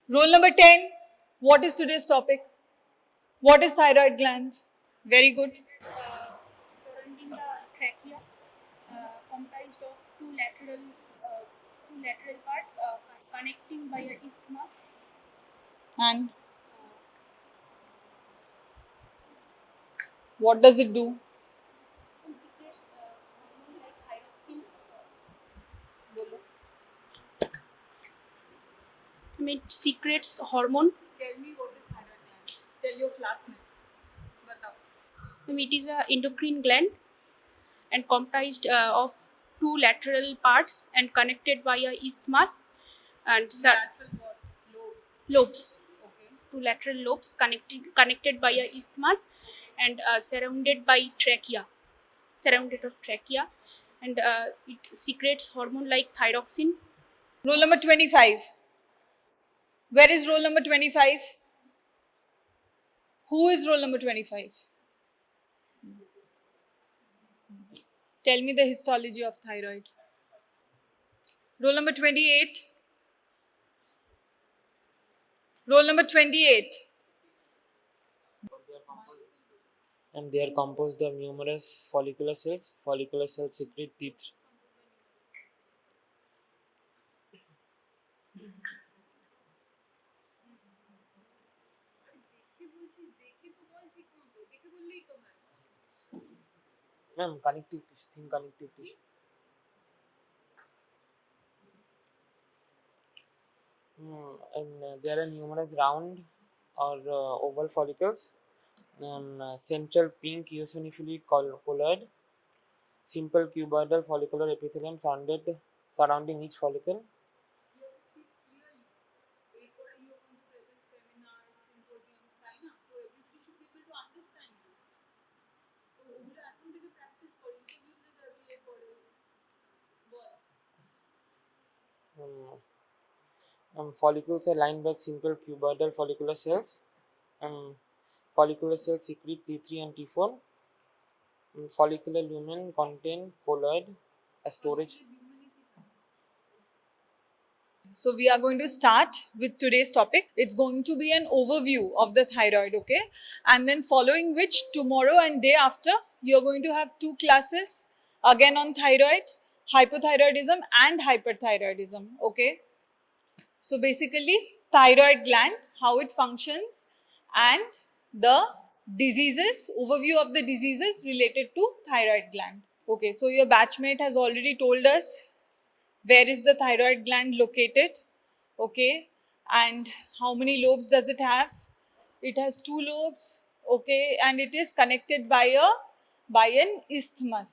Roll number 10. What is today's topic? What is thyroid gland? Very good. Surrounding the trachea, comprised of two lateral part connecting by a isthmus. And what does it do? It secretes hormone like thyroxine. It secretes hormone. Tell me what is thyroid gland. Tell your classmates. Batao. It is a endocrine gland and comprised of two lateral parts and connected by a isthmus and Lateral what? Lobes. lobes. Okay. Two lateral lobes connected by a isthmus and surrounded by trachea. Surrounded of trachea, and it secretes hormone like thyroxine. Roll number 25. Where is roll number 25? Who is roll number 25? Tell me the histology of thyroid. Roll number 28. Roll number 28. And they are composed of numerous follicular cells. Follicular cells secrete T3. Ma'am, connective tissue, thin connective tissue. And there are numerous round or oval follicles. Central pink eosinophilic colloid. Simple cuboidal follicular epithelium surrounding each follicle. You have to speak clearly. Wait for you are going to present seminars, symposiums, তাই না? তো everybody should be able to understand you. তো ওগুলো এখন থেকে practice করো, ইন্টারভিউতে যাবে এরপরে। বল। Follicles are lined by simple cuboidal follicular cells. Follicular cells secrete T3 and T4. Follicular lumen contain colloid as storage. So we are going to start with today's topic. It's going to be an overview of the thyroid, okay? And then following which tomorrow and day after, you're going to have 2 classes again on thyroid, hypothyroidism and hyperthyroidism, okay? So basically, thyroid gland, how it functions and the diseases, overview of the diseases related to thyroid gland. Okay, so your batchmate has already told us where is the thyroid gland located, okay, and how many lobes does it have. It has 2 lobes, okay, and it is connected by an isthmus,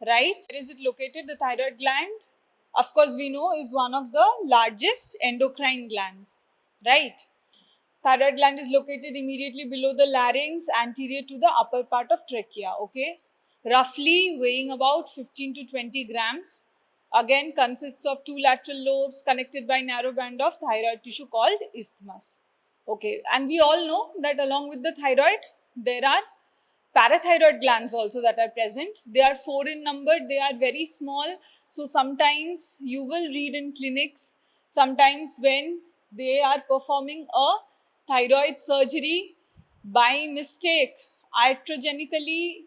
right? Where is it located? The thyroid gland, of course, we know is one of the largest endocrine glands, right? Thyroid gland is located immediately below the larynx, anterior to the upper part of trachea, okay? Roughly weighing about 15 to 20 grams. Again, consists of 2 lateral lobes connected by narrow band of thyroid tissue called isthmus. Okay, and we all know that along with the thyroid, there are parathyroid glands also that are present. They are 4 in number, they are very small. So sometimes you will read in clinics, sometimes when they are performing a thyroid surgery, by mistake, iatrogenically,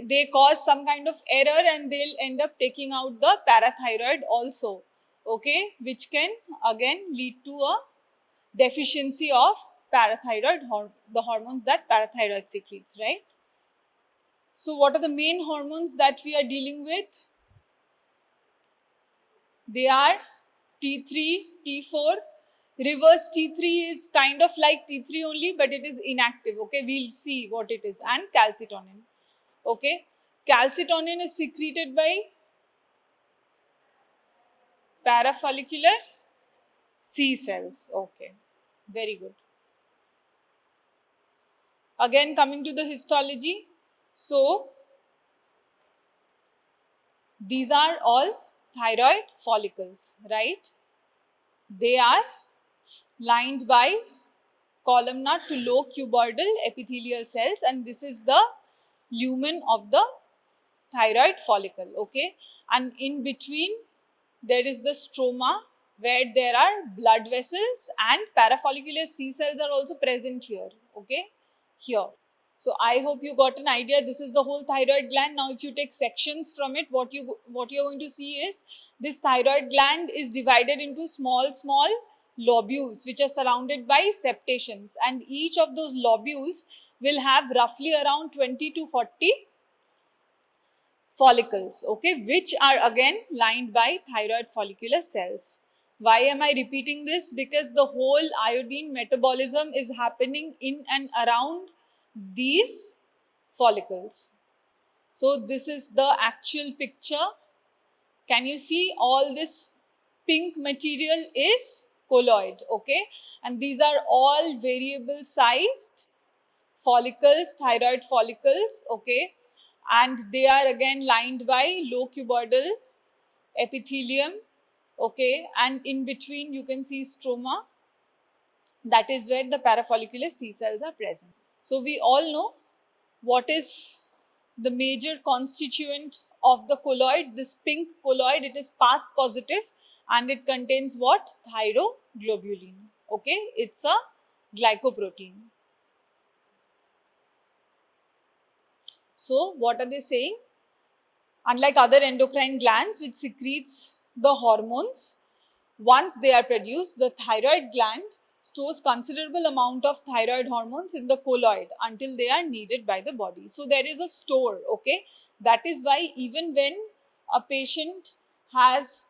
they cause some kind of error and they'll end up taking out the parathyroid also, okay, which can again lead to a deficiency of parathyroid, the hormones that parathyroid secretes, right? So what are the main hormones that we are dealing with? They are T3, T4. Reverse T3 is kind of like T3 only, but it is inactive, okay? We'll see what it is. And calcitonin, okay? Calcitonin is secreted by parafollicular C cells, okay? Very good. Again, coming to the histology. So, these are all thyroid follicles, right? They are lined by columnar to low cuboidal epithelial cells, and this is the lumen of the thyroid follicle, okay? And in between, there is the stroma, where there are blood vessels and parafollicular C cells are also present here, okay, here. So I hope you got an idea. This is the whole thyroid gland. Now if you take sections from it, what you're going to see is this thyroid gland is divided into small lobules which are surrounded by septations, and each of those lobules will have roughly around 20 to 40 follicles, okay, which are again lined by thyroid follicular cells. Why am I repeating this? Because the whole iodine metabolism is happening in and around these follicles. So this is the actual picture. Can you see all this pink material is colloid, okay? And these are all variable sized follicles, thyroid follicles, okay? And they are again lined by low-cuboidal epithelium, okay? And in between you can see stroma. That is where the parafollicular C cells are present. So we all know what is the major constituent of the colloid. This pink colloid, it is Pas positive and it contains what? Thyroglobulin, okay? It's a glycoprotein. So what are they saying? Unlike other endocrine glands which secretes the hormones, once they are produced, the thyroid gland stores considerable amount of thyroid hormones in the colloid until they are needed by the body. So there is a store, okay? That is why even when a patient has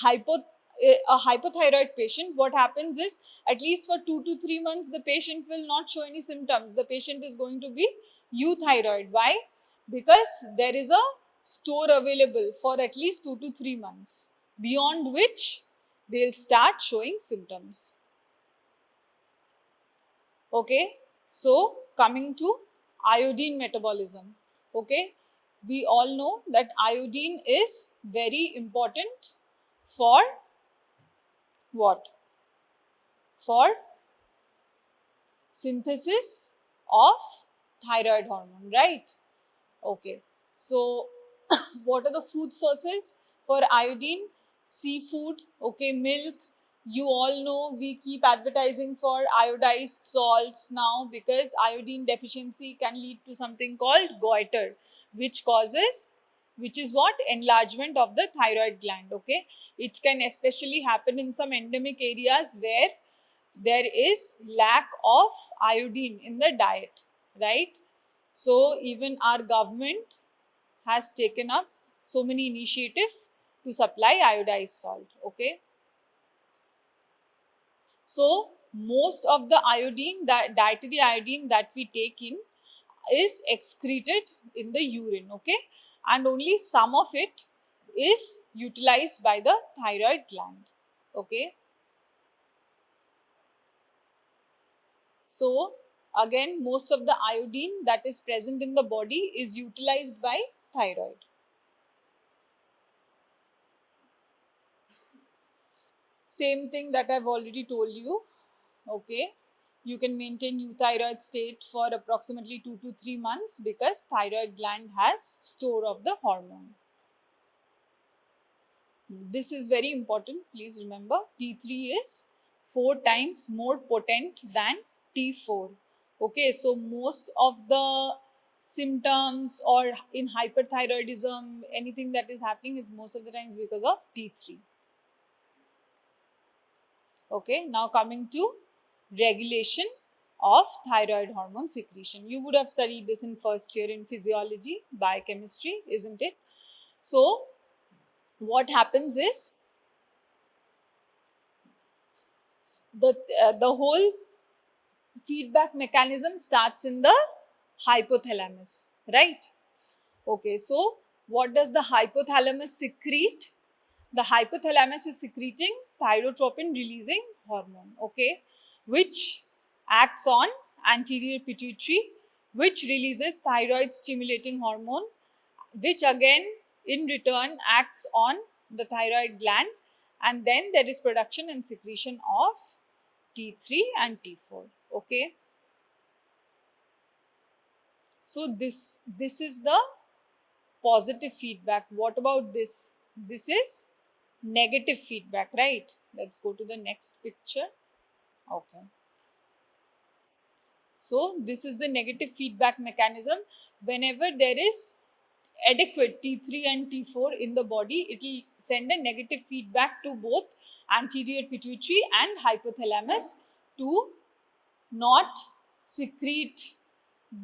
a hypothyroid patient, what happens is at least for 2 to 3 months, the patient will not show any symptoms. The patient is going to be euthyroid. Why? Because there is a store available for at least 2 to 3 months, beyond which they'll start showing symptoms. Okay, so coming to iodine metabolism, okay, we all know that iodine is very important for what? For synthesis of thyroid hormone, right? Okay, so what are the food sources for iodine? Seafood, okay, milk. You all know we keep advertising for iodized salts now because iodine deficiency can lead to something called goiter, which is what? Enlargement of the thyroid gland, okay. It can especially happen in some endemic areas where there is lack of iodine in the diet, right? So even our government has taken up so many initiatives to supply iodized salt, okay. So most of the iodine, that dietary iodine that we take in is excreted in the urine, okay, and only some of it is utilized by the thyroid gland, okay. So again, most of the iodine that is present in the body is utilized by thyroid. Same thing that I've already told you, okay. You can maintain euthyroid state for approximately 2 to 3 months because thyroid gland has store of the hormone. This is very important. Please remember, T3 is 4 times more potent than T4. Okay, so most of the symptoms or in hyperthyroidism, anything that is happening is most of the times because of T3. Okay, now coming to regulation of thyroid hormone secretion. You would have studied this in first year in physiology, biochemistry, isn't it? So, what happens is the whole feedback mechanism starts in the hypothalamus, right? Okay, so what does the hypothalamus secrete? The hypothalamus is secreting thyrotropin releasing hormone, okay, which acts on anterior pituitary, which releases thyroid stimulating hormone, which again in return acts on the thyroid gland, and then there is production and secretion of T3 and T4, okay. So this is the positive feedback. What about this? This is negative feedback, right? Let's go to the next picture. Okay. So this is the negative feedback mechanism. Whenever there is adequate T3 and T4 in the body, it will send a negative feedback to both anterior pituitary and hypothalamus to not secrete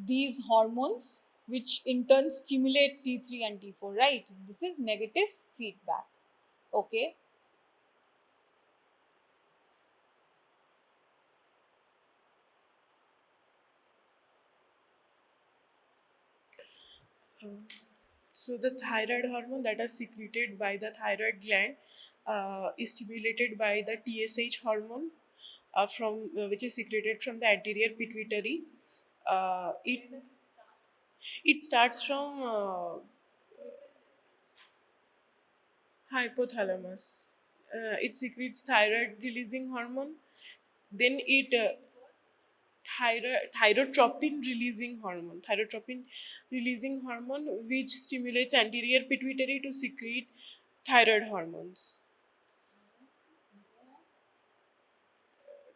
these hormones, which in turn stimulate T3 and T4, right? This is negative feedback. Okay. So the thyroid hormone that is secreted by the thyroid gland is stimulated by the TSH hormone from which is secreted from the anterior pituitary. It starts from hypothalamus. It secretes thyroid releasing hormone. Then it thyroidotropin releasing hormone which stimulates anterior pituitary to secrete thyroid hormones.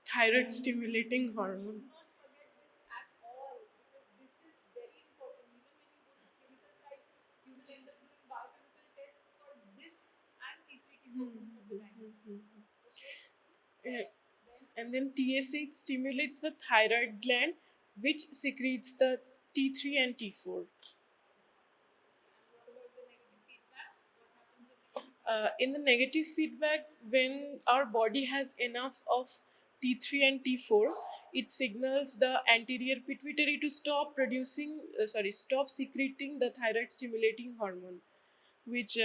Thyroid stimulating hormone. Uh, and then TSH stimulates the thyroid gland which secretes the T3 and T4. In the negative feedback, when our body has enough of T3 and T4, it signals the anterior pituitary to stop secreting the thyroid stimulating hormone, which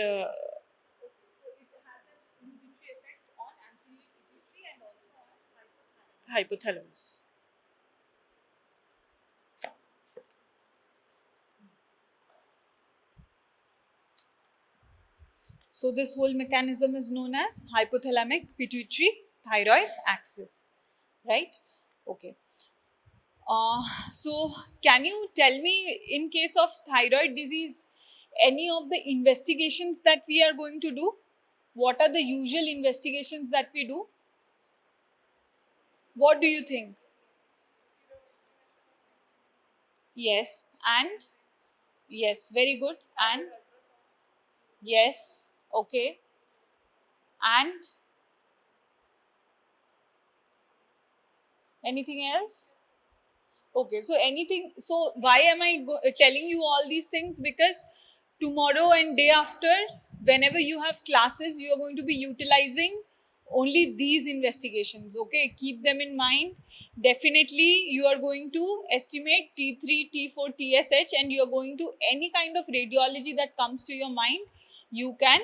hypothalamus. So this whole mechanism is known as hypothalamic pituitary thyroid axis, right? Okay. So can you tell me, in case of thyroid disease, any of the investigations that we are going to do? What are the usual investigations that we do? What do you think? Yes, and yes, very good. And yes, okay. And anything else? Okay, so anything, so why am I telling you all these things? Because tomorrow and day after, whenever you have classes, you are going to be utilizing only these investigations. Okay, keep them in mind. Definitely, you are going to estimate T3, T4, TSH, and you are going to any kind of radiology that comes to your mind, you can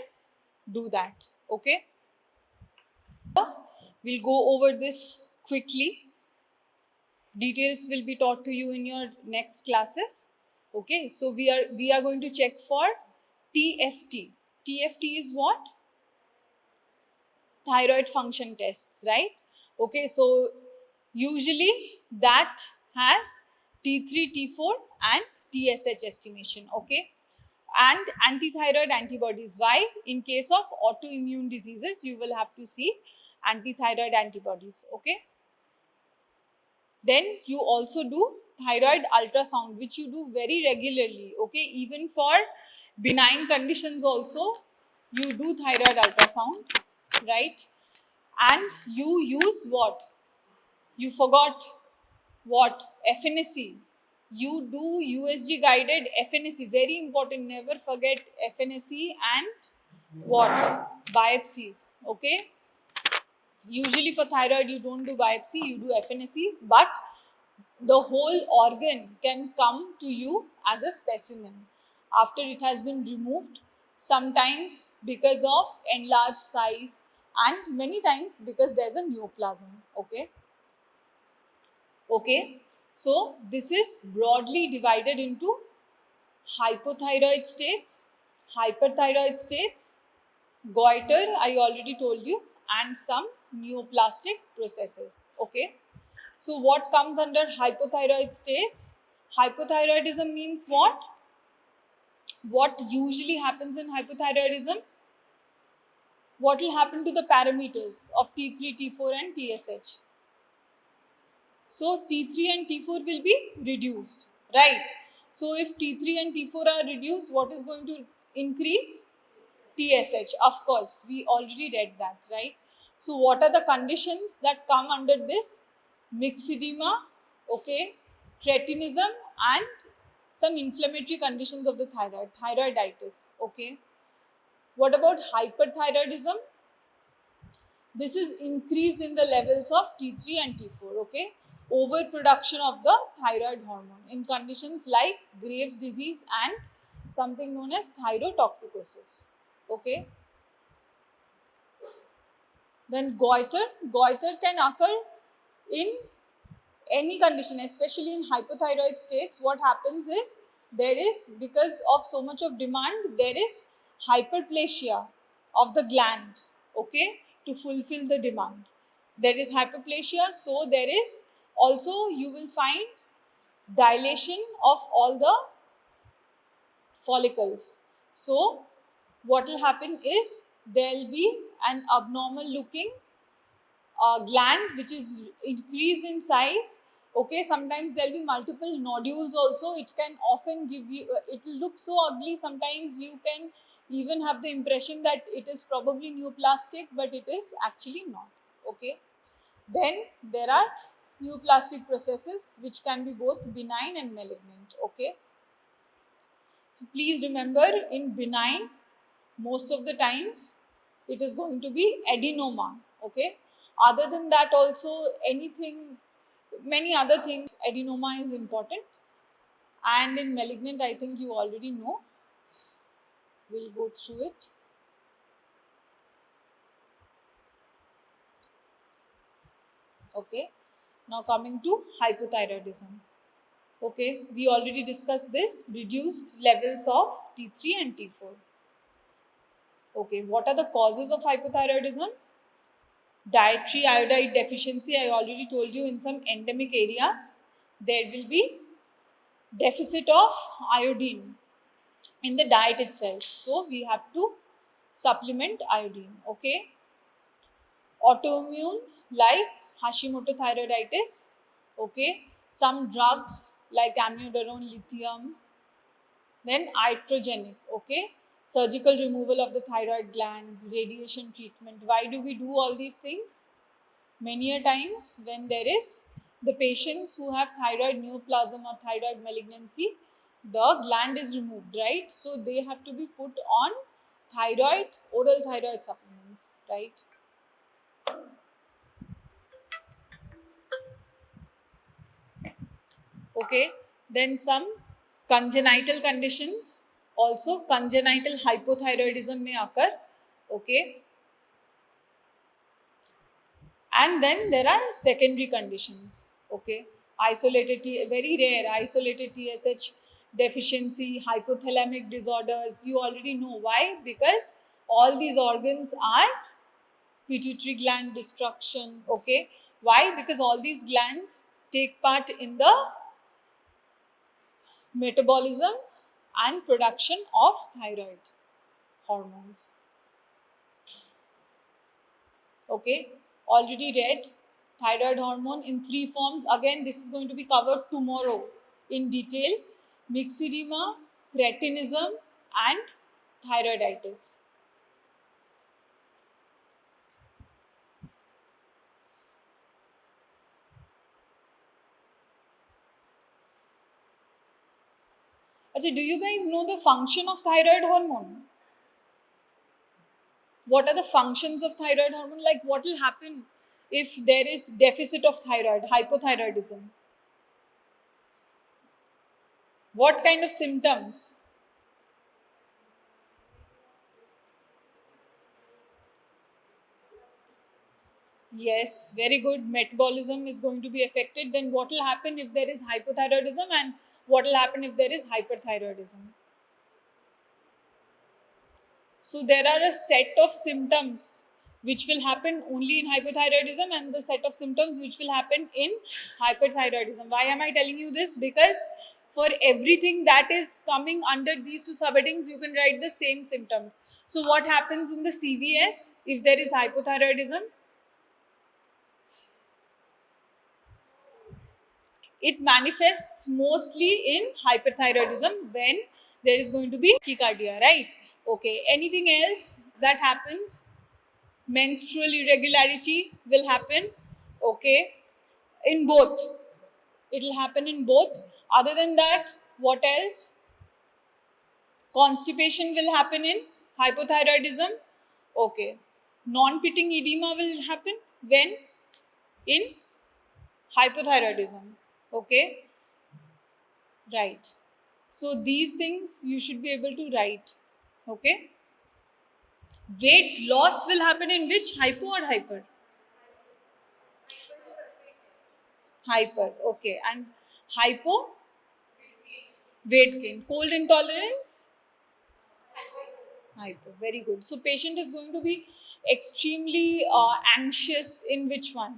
do that. Okay, we'll go over this quickly. Details will be taught to you in your next classes. Okay, so we are going to check for TFT. TFT is what? Thyroid function tests, right? Okay, so usually that has T3, T4 and TSH estimation. Okay, and antithyroid antibodies. Why? In case of autoimmune diseases, you will have to see antithyroid antibodies. Okay, then you also do thyroid ultrasound, which you do very regularly. Okay, even for benign conditions also you do thyroid ultrasound, right? And you use what? You forgot what? FNSE. You do USG guided FNSE, very important. Never forget FNSE and what? Biopsies. Okay, usually for thyroid you don't do biopsy, you do FNSEs, but the whole organ can come to you as a specimen after it has been removed, sometimes because of enlarged size and many times because there's a neoplasm. Okay, so this is broadly divided into hypothyroid states, hyperthyroid states, goiter, I already told you, and some neoplastic processes. Okay, so what comes under hypothyroid states? Hypothyroidism means what? What usually happens in hypothyroidism? what will happen to the parameters of T3, T4 and TSH? So T3 and T4 will be reduced, right? So if T3 and T4 are reduced, what is going to increase? TSH, of course, we already read that, right? So what are the conditions that come under this? Myxedema, okay, cretinism and some inflammatory conditions of the thyroid, thyroiditis, okay. What about hyperthyroidism? This is increased in the levels of T3 and T4, okay. Overproduction of the thyroid hormone in conditions like Graves' disease and something known as thyrotoxicosis, okay. Then goiter can occur in any condition, especially in hypothyroid states. What happens is, there is, because of so much of demand, there is hyperplasia of the gland, okay, to fulfill the demand. There is hyperplasia, so there is also, you will find dilation of all the follicles. So what will happen is, there will be an abnormal looking gland which is increased in size, okay. Sometimes there will be multiple nodules also. It can often give you, it will look so ugly, sometimes you can even have the impression that it is probably neoplastic, but it is actually not, okay. Then there are neoplastic processes which can be both benign and malignant, okay. So please remember, in benign, most of the times it is going to be adenoma, okay. Other than that also, anything, many other things, adenoma is important. And in malignant, I think you already know. We'll go through it. Okay. Now coming to hypothyroidism. Okay, we already discussed this, reduced levels of T3 and T4. Okay, what are the causes of hypothyroidism? Dietary iodide deficiency, I already told you, in some endemic areas, there will be deficit of iodine in the diet itself. So we have to supplement iodine, okay. Autoimmune like Hashimoto thyroiditis, okay. Some drugs like amiodarone, lithium. Then iatrogenic, okay. Surgical removal of the thyroid gland, radiation treatment. Why do we do all these things? Many a times when there is the patients who have thyroid neoplasm or thyroid malignancy, the gland is removed, right? So they have to be put on thyroid, oral thyroid supplements, right? Okay, then some congenital conditions, also congenital hypothyroidism may occur, okay. And then there are secondary conditions, okay. Isolated, very rare, isolated TSH deficiency, hypothalamic disorders. You already know why, because all these organs are pituitary gland destruction, okay. Why? Because all these glands take part in the metabolism and production of thyroid hormones. Okay, already read thyroid hormone in 3 forms. Again, this is going to be covered tomorrow in detail. Myxedema, cretinism and thyroiditis. Achha, do you guys know the function of thyroid hormone? What are the functions of thyroid hormone? Like, what will happen if there is deficit of thyroid, hypothyroidism? What kind of symptoms? Yes, very good. Metabolism is going to be affected. Then what will happen if there is hypothyroidism, and what will happen if there is hyperthyroidism? So there are a set of symptoms which will happen only in hypothyroidism, and the set of symptoms which will happen in hyperthyroidism. Why am I telling you this? Because For everything that is coming under these two subheadings, you can write the same symptoms. So what happens in the CVS if there is hypothyroidism? It manifests mostly in hyperthyroidism when there is going to be tachycardia, right? Okay, anything else that happens? Menstrual irregularity will happen, okay, in both. It will happen in both. Other than that, what else? Constipation will happen in hypothyroidism, okay. Non-pitting edema will happen when? In hypothyroidism, okay, right. So these things you should be able to write, okay. Weight loss will happen in which? Hypo or hyper? Hyper, okay. And hypo? Weight gain. Cold intolerance? Hyper, very good. So patient is going to be extremely anxious in which one?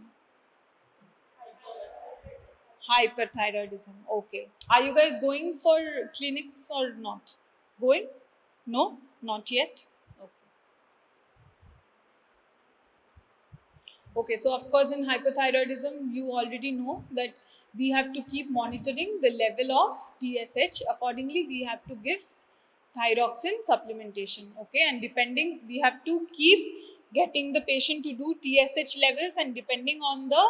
Hyperthyroidism, okay. Are you guys going for clinics or not? Going? No? Not yet? Okay. Okay, so of course in hypothyroidism, you already know that we have to keep monitoring the level of TSH. Accordingly, we have to give thyroxine supplementation, okay, and depending, we have to keep getting the patient to do TSH levels, and depending on the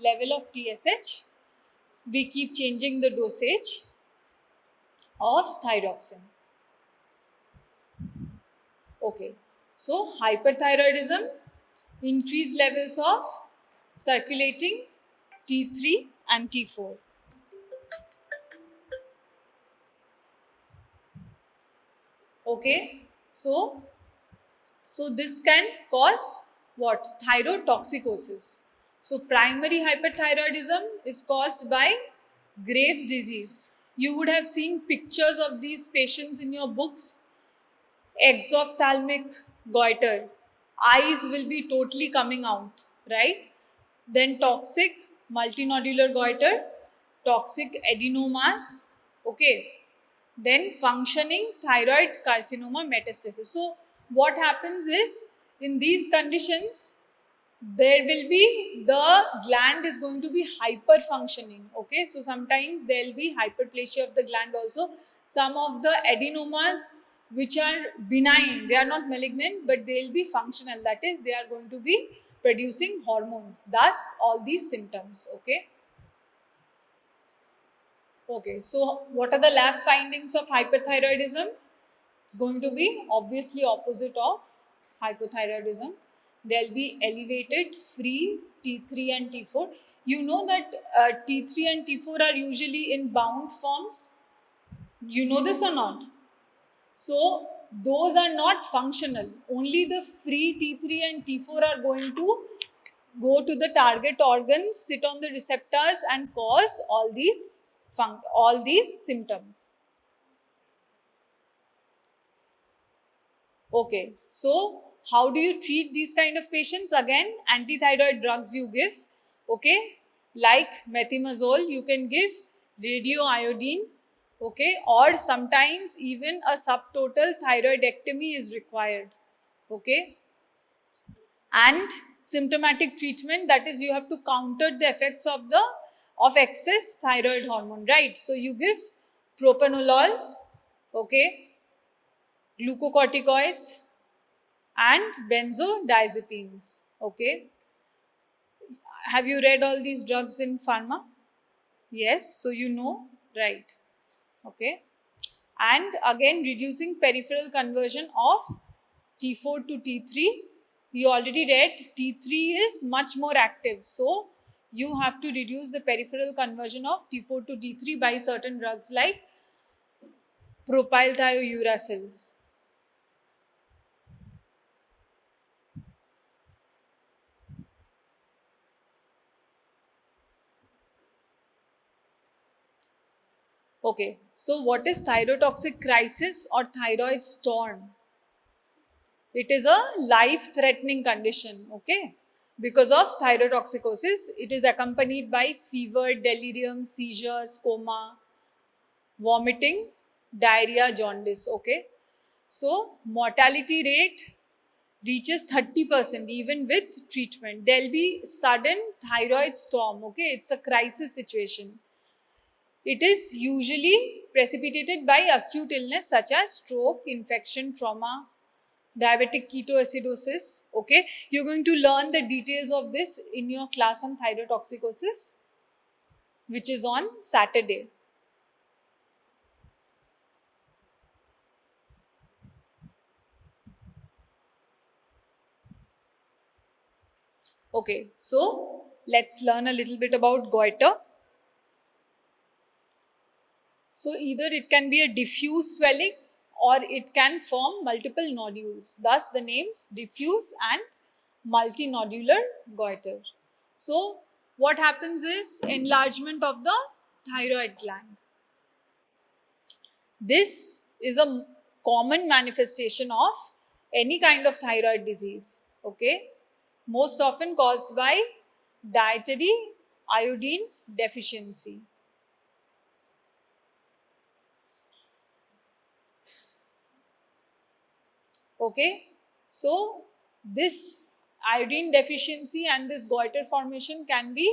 level of TSH, we keep changing the dosage of thyroxine. Okay, so hyperthyroidism, increased levels of circulating T3 and T4. Okay, so this can cause what? Thyrotoxicosis. So primary hyperthyroidism is caused by Graves' disease. You would have seen pictures of these patients in your books. Exophthalmic goiter, eyes will be totally coming out, right? Then toxic multinodular goiter, toxic adenomas, okay. Then functioning thyroid carcinoma metastasis. So what happens is, in these conditions, there will be, the gland is going to be hyper functioning, okay. So sometimes there will be hyperplasia of the gland also. Some of the adenomas which are benign, they are not malignant, but they will be functional, that is, they are going to be producing hormones, thus all these symptoms, okay. Okay, so what are the lab findings of hyperthyroidism? It's going to be obviously opposite of hypothyroidism. There will be elevated free T3 and T4. You know that T3 and T4 are usually in bound forms. You know this or not? So those are not functional. Only the free T3 and T4 are going to go to the target organs, sit on the receptors and cause all these symptoms. Okay, so how do you treat these kind of patients? Again, antithyroid drugs you give, okay, like methimazole, you can give radioiodine, okay, or sometimes even a subtotal thyroidectomy is required, okay. And symptomatic treatment, that is, you have to counter the effects of excess thyroid hormone, right? So you give propranolol, okay, glucocorticoids and benzodiazepines, okay. Have you read all these drugs in pharma? Yes, so you know, right, okay. And again, reducing peripheral conversion of T4 to T3. We already read T3 is much more active, so you have to reduce the peripheral conversion of T4 to T3 by certain drugs like propylthiouracil. Okay, so what is thyrotoxic crisis or thyroid storm? It is a life-threatening condition, okay? Because of thyrotoxicosis, it is accompanied by fever, delirium, seizures, coma, vomiting, diarrhea, jaundice. Okay, so mortality rate reaches 30% even with treatment. There'll be sudden thyroid storm. Okay, it's a crisis situation. It is usually precipitated by acute illness such as stroke, infection, trauma, diabetic ketoacidosis. Okay, you're going to learn the details of this in your class on thyrotoxicosis, which is on Saturday. Okay, so let's learn a little bit about goiter. So either it can be a diffuse swelling or it can form multiple nodules. Thus the names diffuse and multinodular goiter. So what happens is enlargement of the thyroid gland. This is a common manifestation of any kind of thyroid disease. Okay, most often caused by dietary iodine deficiency. Okay, so this iodine deficiency and this goiter formation can be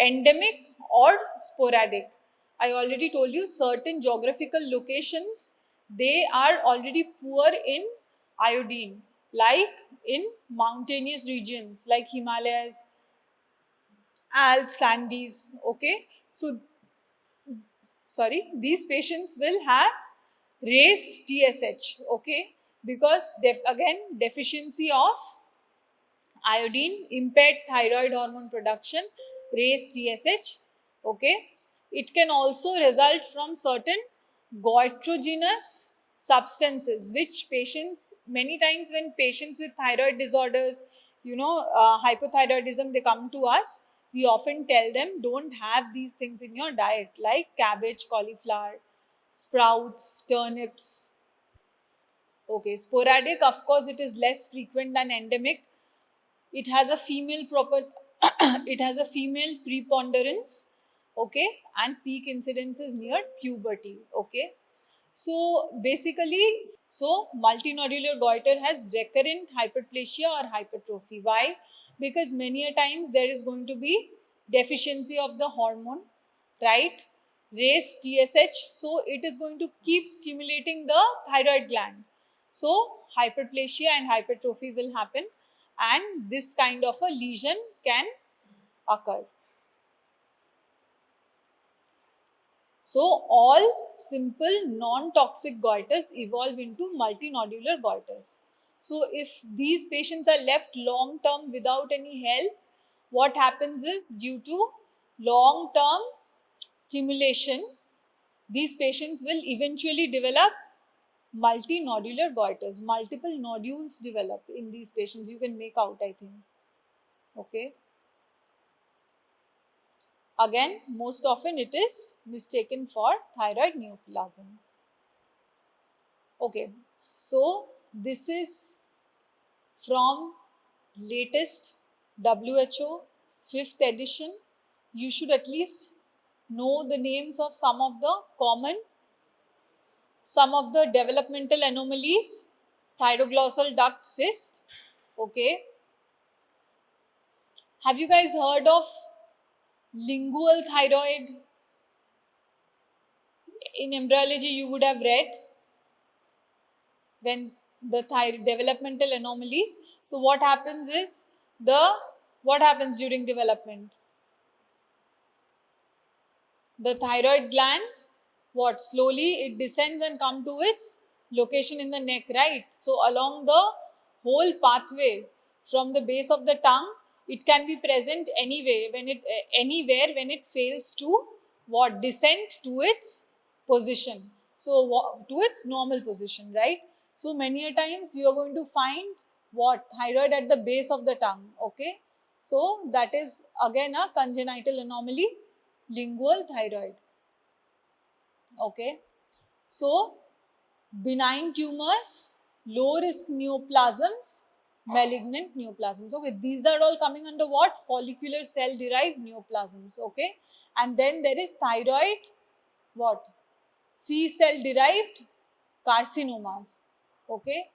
endemic or sporadic. I already told you certain geographical locations, they are already poor in iodine, like in mountainous regions like Himalayas, Alps, Andes. Okay, so sorry, these patients will have raised TSH. Okay, because again deficiency of iodine, impaired thyroid hormone production, raised TSH. Okay, it can also result from certain goitrogenous substances which patients, many times when patients with thyroid disorders, hypothyroidism, they come to us, we often tell them don't have these things in your diet like cabbage, cauliflower, sprouts, turnips. Okay, sporadic, of course, it is less frequent than endemic. It has a female it has a female preponderance. Okay, and peak incidence is near puberty. Okay, so basically, so multinodular goiter has recurrent hyperplasia or hypertrophy. Why? Because many a times there is going to be deficiency of the hormone, right? Raised TSH, so it is going to keep stimulating the thyroid gland. So hyperplasia and hypertrophy will happen, and this kind of a lesion can occur. So all simple non-toxic goiters evolve into multinodular goiters. So if these patients are left long term without any help, what happens is due to long term stimulation, these patients will eventually develop multinodular goiters. Multiple nodules develop in these patients. You can make out, I think. Okay. Again, most often it is mistaken for thyroid neoplasm. Okay, so this is from latest WHO 5th edition. You should at least know the names of some of the developmental anomalies. Thyroglossal duct cyst. Okay. Have you guys heard of lingual thyroid? In embryology, you would have read when the developmental anomalies. So what happens is what happens during development? The thyroid gland, what, slowly it descends and come to its location in the neck, right? So along the whole pathway from the base of the tongue, it can be present anywhere when it fails to what, descend to its position. So to its normal position, right? So many a times you are going to find what, thyroid at the base of the tongue. Okay, so that is again a congenital anomaly, lingual thyroid. Okay, so benign tumors, low risk neoplasms, malignant neoplasms. Okay, these are all coming under what? Follicular cell derived neoplasms. Okay, and then there is thyroid what? C cell derived carcinomas. Okay.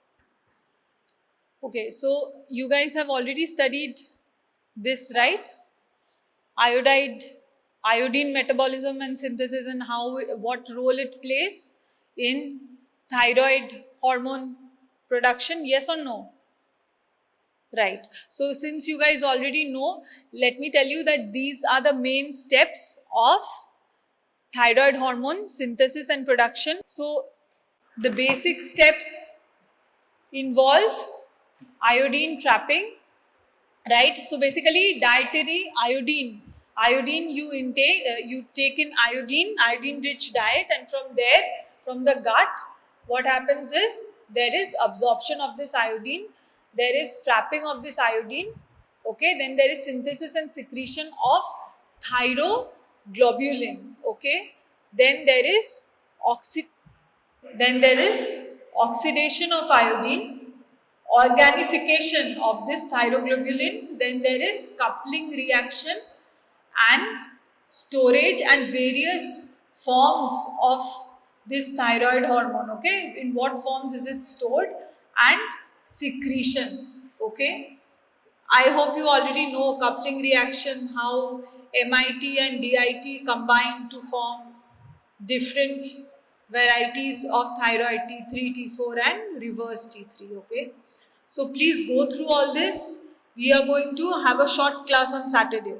Okay, so you guys have already studied this, right? Iodine metabolism and synthesis, and what role it plays in thyroid hormone production, yes or no? Right. So since you guys already know, let me tell you that these are the main steps of thyroid hormone synthesis and production. So the basic steps involve iodine trapping, right? So basically dietary iodine you intake, you take in iodine rich diet, and from the gut, what happens is there is absorption of this iodine, there is trapping of this iodine, okay, then there is synthesis and secretion of thyroglobulin, okay, then there is oxidation of iodine, organification of this thyroglobulin, then there is coupling reaction and storage and various forms of this thyroid hormone, okay, in what forms is it stored, and secretion, okay. I hope you already know coupling reaction, how MIT and DIT combine to form different varieties of thyroid T3, T4 and reverse T3, okay. So please go through all this. We are going to have a short class on Saturday.